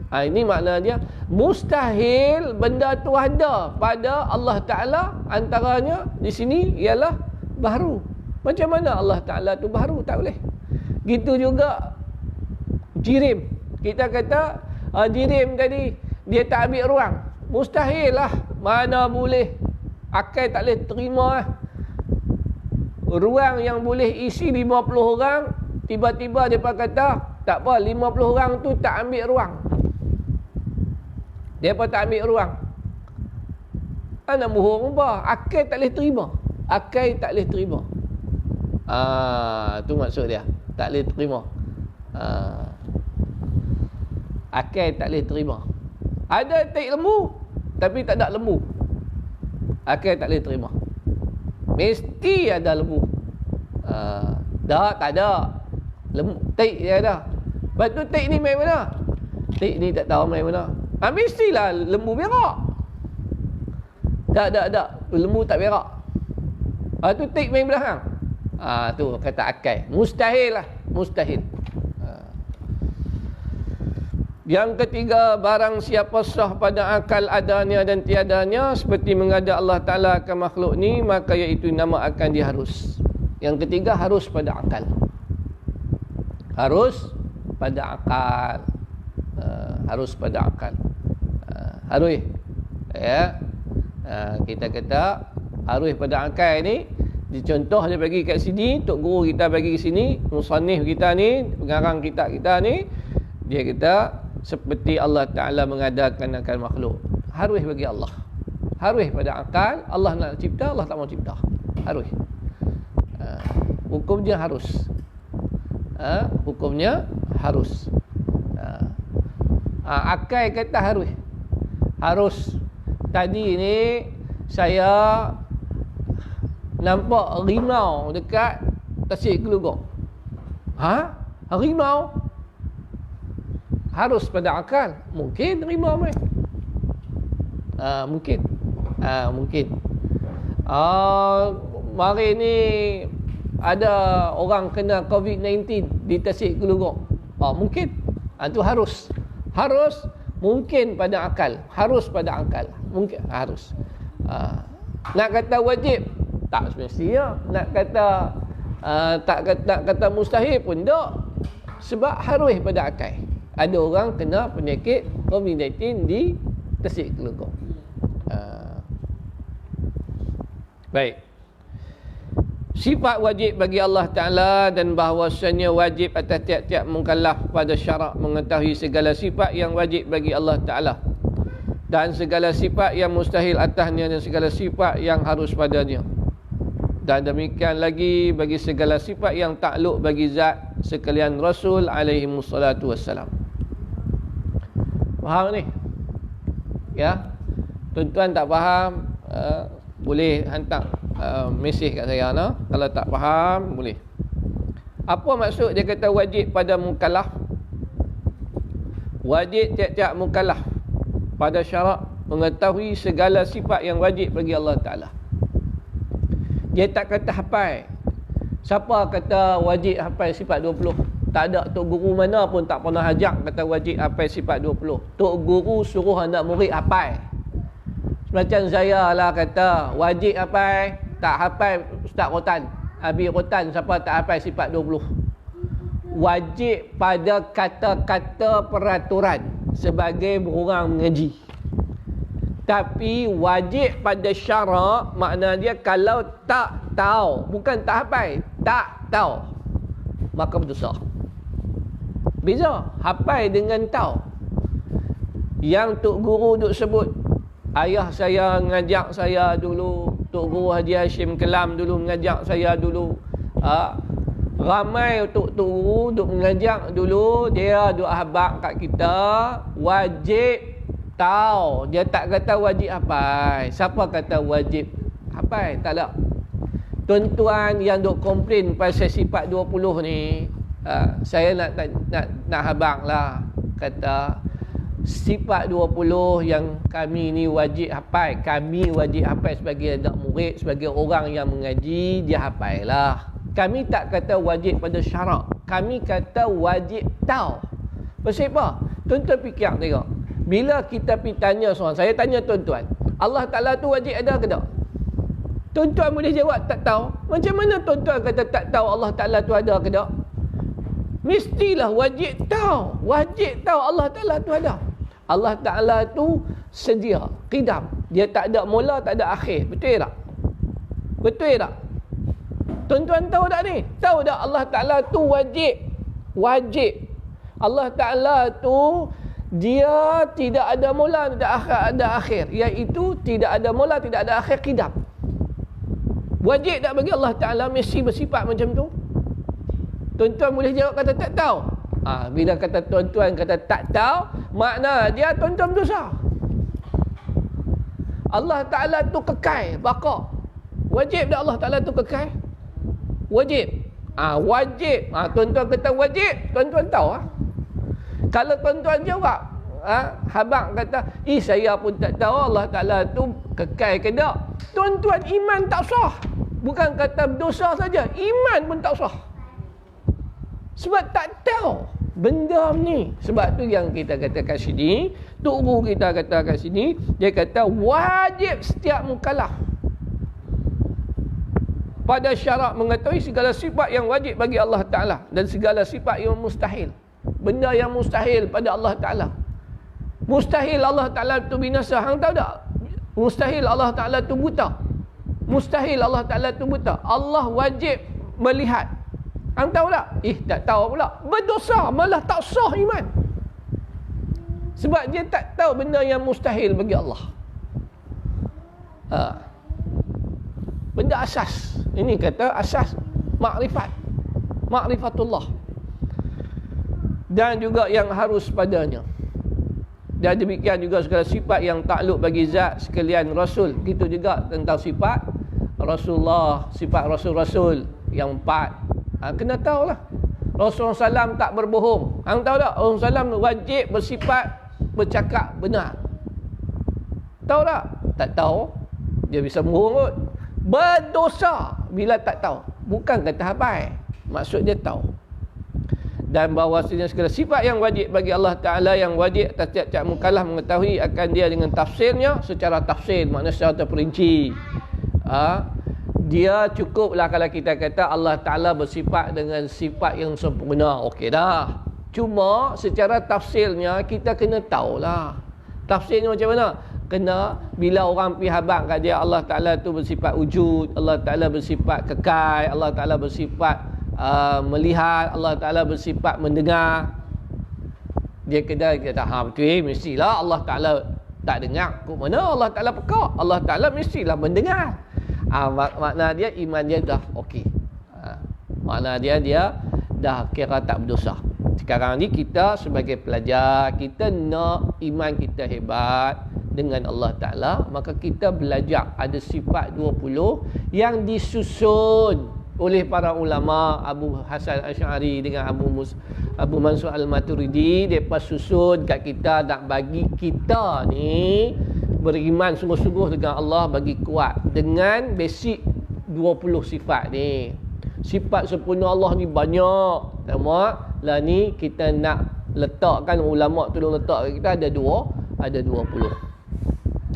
Ini makna dia mustahil benda tu ada pada Allah Ta'ala. Antaranya di sini ialah baharu. Macam mana Allah Ta'ala tu baharu? Tak boleh. Gitu juga jirim. Kita kata jirim tadi dia tak ambil ruang. Mustahil lah. Mana boleh. Akal tak boleh terima lah. Ruang yang boleh isi 50 orang, tiba-tiba dia kata tak apa, 50 orang tu tak ambil ruang. Dia pun tak ambil ruang. Nak bohong apa? Akal tak boleh terima. Akal tak boleh terima. Tu maksud dia. Tak boleh terima. Akal tak boleh terima. Ada taik lembu, tapi tak ada lembu. Akal tak boleh terima. Mesti ada lembu. Tak ada. Lembu, taik dia ada. Lepas tu taik ni main mana? Taik ni tak tahu main mana. Mestilah lembu berak. Tak. Lembu tak berak. Tu taik main belakang. Tu kata akal. Mustahil lah. Mustahil. Yang ketiga, barang siapa sah pada akal adanya dan tiadanya seperti mengada Allah Ta'ala akan makhluk ni, maka iaitu nama akan dia harus. Yang ketiga, harus pada akal. Harus pada akal. Harus pada akal. Harus. Ya. Kita kata harus pada akal ni. Dicontoh dia bagi kat sini, tok guru kita bagi kat sini, musannif kita ni, pengarang kita ni, dia kata seperti Allah Ta'ala mengadakan akal makhluk. Harus bagi Allah. Harus pada akal. Allah nak cipta, Allah tak mau cipta. Harus. Hukumnya harus. Hukumnya harus. Akal kata harus. Harus. Tadi ni saya nampak rimau dekat Tasik Gelugong. Rimau? Harus pada akal. Mungkin rimau mai. Mungkin. Mungkin. Mari ni ada orang kena COVID-19 di Tasik Gelugong. Mungkin. Itu harus. Harus. Mungkin pada akal. Harus pada akal. Mungkin. Harus. Nak kata wajib? Tak semestinya. Nak kata tak kata mustahil pun tak. Sebab harus pada akal. Ada orang kena penyakit COVID-19 di Tasik Gelugong. Baik. Sifat wajib bagi Allah Ta'ala dan bahawasanya wajib atas tiap-tiap mukallaf pada syarak mengetahui segala sifat yang wajib bagi Allah Ta'ala. dan segala sifat yang mustahil atasnya dan segala sifat yang harus padanya. Dan demikian lagi bagi segala sifat yang takluk bagi zat sekalian Rasul alaihi wassalatu wassalam. Faham ni? Ya. Tuan-tuan tak faham, boleh hantar mesej kat saya, no? Kalau tak faham, boleh. Apa maksud dia kata wajib pada mukallaf? Wajib tiap-tiap mukallaf pada syarak mengetahui segala sifat yang wajib bagi Allah Ta'ala. Dia tak kata hafal. Siapa kata wajib hafal sifat 20? Tak ada tok guru mana pun tak pernah ajak kata wajib hafal sifat 20. Tok guru suruh anak murid hafal. Macam saya lah kata wajib hafal, tak hafal Ustaz Rotan. Habis Rotan siapa tak hafal sifat 20. Wajib pada kata-kata peraturan sebagai orang mengaji. Tapi wajib pada syarak makna dia kalau tak tahu, bukan tak hafal, tak tahu, maka berdosa. Beza hafal dengan tahu. Yang tok guru duk sebut, ayah saya ngajak saya dulu, Tok Guru Haji Hashim Kelam dulu mengajak saya dulu. Ramai Tok Guru duk mengajak dulu, dia duk habaq kat kita wajib tahu. Dia tak kata wajib hafal. Siapa kata wajib hafal? Tak ada. Tuan-tuan yang duk komplain pasal sifat 20 ni, saya nak habaq lah. Kata sifat 20 yang kami ni wajib hafal. Kami wajib hafal sebagai anak murid, sebagai orang yang mengaji, dia hafal lah. Kami tak kata wajib pada syarak. Kami kata wajib tahu. Pasal apa? Tuan-tuan fikir tengok. Bila kita pergi tanya seorang, saya tanya tuan-tuan, Allah Ta'ala tu wajib ada ke tak? Tuan-tuan boleh jawab tak tahu. Macam mana tuan-tuan kata tak tahu Allah Ta'ala tu ada ke tak? Mestilah wajib tahu. Wajib tahu Allah Ta'ala tu ada. Allah Ta'ala tu sedia, qidam. Dia tak ada mula, tak ada akhir. Betul tak? Betul tak? Tuan-tuan tahu tak ni? Tahu tak Allah Ta'ala tu wajib? Wajib. Allah Ta'ala tu dia tidak ada mula, tidak ada akhir. Iaitu tidak ada mula, tidak ada akhir, qidam. Wajib tak bagi Allah Ta'ala mesti bersifat macam tu? Tuan-tuan boleh jawab kata tak tahu. Bila kata tuan-tuan kata tak tahu, makna dia tuan-tuan berdosa. Allah Ta'ala tu kekal, baqa. Wajib tak Allah Ta'ala tu kekal? Wajib. Wajib. Tuan-tuan kata wajib, tuan-tuan tahu. Kalau tuan-tuan jawab, habang kata, saya pun tak tahu Allah Ta'ala tu kekal ke tak. Tuan-tuan iman tak sah. Bukan kata berdosa saja, iman pun tak sah. Sebab tak tahu benda ni. Sebab tu yang kita kata kat sini, Tok Guru kita kata kat sini, dia kata wajib setiap mukallaf pada syarak mengetahui segala sifat yang wajib bagi Allah Ta'ala dan segala sifat yang mustahil. Benda yang mustahil pada Allah Ta'ala. Mustahil Allah Ta'ala tu binasa. Hang tahu tak? Mustahil Allah Ta'ala tu buta. Mustahil Allah Ta'ala tu buta. Allah wajib melihat. Hang tahu tak? Tak tahu pula. Berdosa, malah tak sah iman. Sebab dia tak tahu benda yang mustahil bagi Allah. Benda asas. Ini kata asas makrifat. Makrifatullah. Dan juga yang harus padanya. Dan demikian juga segala sifat yang takluk bagi zat sekalian Rasul. Gitu juga tentang sifat Rasulullah, sifat Rasul-Rasul yang 4. Kena tahu lah. Rasulullah SAW tak berbohong. Hang tahu tak? Rasulullah SAW wajib bersifat bercakap benar. Tahu tak? Tak tahu. Dia bisa bohong kot. Berdosa bila tak tahu. Bukan kata hafal. Maksud dia tahu. Dan bahawasanya segala sifat yang wajib bagi Allah Ta'ala, yang wajib atas tiap-tiap mukallaf mengetahui akan dia dengan tafsirnya secara tafsir, maknanya secara terperinci. Dia cukuplah kalau kita kata Allah Ta'ala bersifat dengan sifat yang sempurna. Okey dah. Cuma secara tafsirnya kita kena tahulah. Tafsirnya macam mana? Kena bila orang pergi habaq kat dia Allah Ta'ala tu bersifat wujud, Allah Ta'ala bersifat kekal, Allah Ta'ala bersifat melihat, Allah Ta'ala bersifat mendengar. Dia kena kata, betul, mestilah Allah Ta'ala tak dengar, kok mana Allah Ta'ala pekak? Allah Ta'ala mestilah mendengar. Makna dia iman dia dah okey. Makna dia dah kira tak berdosa. Sekarang ni kita sebagai pelajar, kita nak iman kita hebat dengan Allah Ta'ala, maka kita belajar ada sifat 20 yang disusun oleh para ulama. Abu Hasan Asy'ari dengan Abu Mansur Al-Maturidi, mereka susun kat kita nak bagi kita ni beriman sungguh-sungguh dengan Allah, bagi kuat dengan basic 20 sifat ni. Sifat sempurna Allah ni banyak. Tengok lah ni kita nak letakkan, ulama tolong letak kat kita ada 20.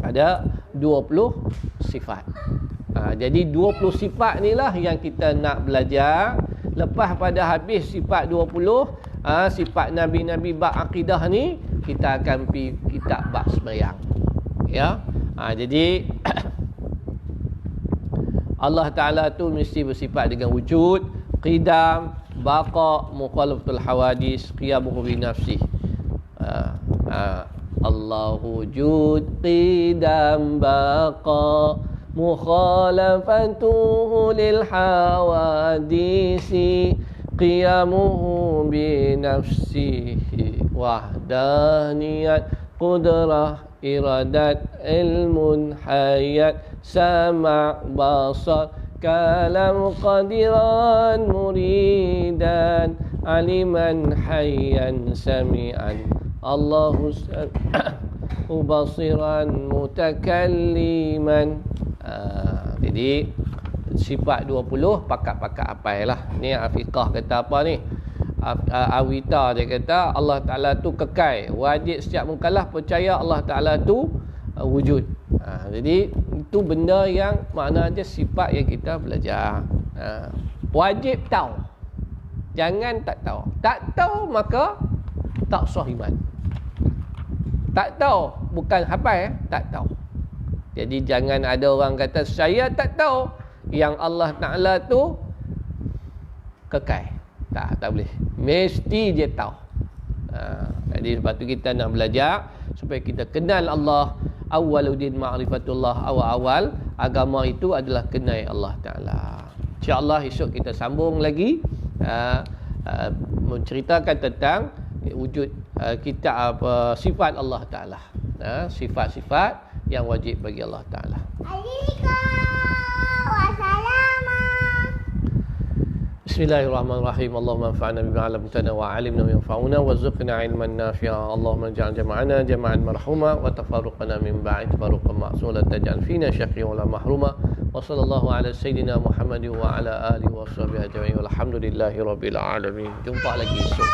Ada 20 sifat. Jadi 20 sifat ni lah yang kita nak belajar. Lepas pada habis sifat 20, sifat Nabi-Nabi bab akidah ni, kita akan pergi kitab bab sembahyang. Ya. Jadi Allah Ta'ala tu mesti bersifat dengan wujud, qidam, baqa, mukhalafatul hawadis, qiyamuhu bi nafsih. Allahu wujud, qidam, baqa, mukhalafatuhu lil hawadisi, qiyamuhu bi nafsihi, wahdaniyat, qudrah, iradat, ilmun, hayat, sama', basar, kalam, qadiran, muridan, aliman, hayyan, sami'an, Allahu basiran, mutakalliman. Jadi sifat 20 pakat-pakat apai lah. Ni Afiqah kata apa ni? Awita dia kata Allah Ta'ala tu kekal. Wajib setiap mukallaf percaya Allah Ta'ala tu wujud. Jadi itu benda yang makna dia sifat yang kita belajar. Wajib tahu. Jangan tak tahu. Tak tahu maka tak sah iman. Tak tahu bukan hafal, tak tahu. Jadi jangan ada orang kata saya tak tahu yang Allah Ta'ala tu kekal. Tak boleh. Mesti dia tahu. Jadi sebab tu kita nak belajar supaya kita kenal Allah. Awwaluddin ma'rifatullah, awal-awal agama itu adalah kenal Allah Ta'ala. InsyaAllah esok kita sambung lagi menceritakan tentang wujud kita sifat Allah Ta'ala. Sifat-sifat yang wajib bagi Allah Ta'ala. Bismillahirrahmanirrahim. Allahumma anfa'na bima 'allamtana wa 'allimna ma yanfa'una warzuqna 'ilman nafi'a. Allahumma ij'al jam'ana jam'an marhuma wa tafarruqana min ba'd tafarruqan ma'sula, taj'al fina syaqiyyan wa la mahruma. Wa sallallahu ala sayyidina Muhammadin wa ala alihi wa sahbihi ajma'in. Walhamdulillahi rabbil alamin. Jumpa lagi esok.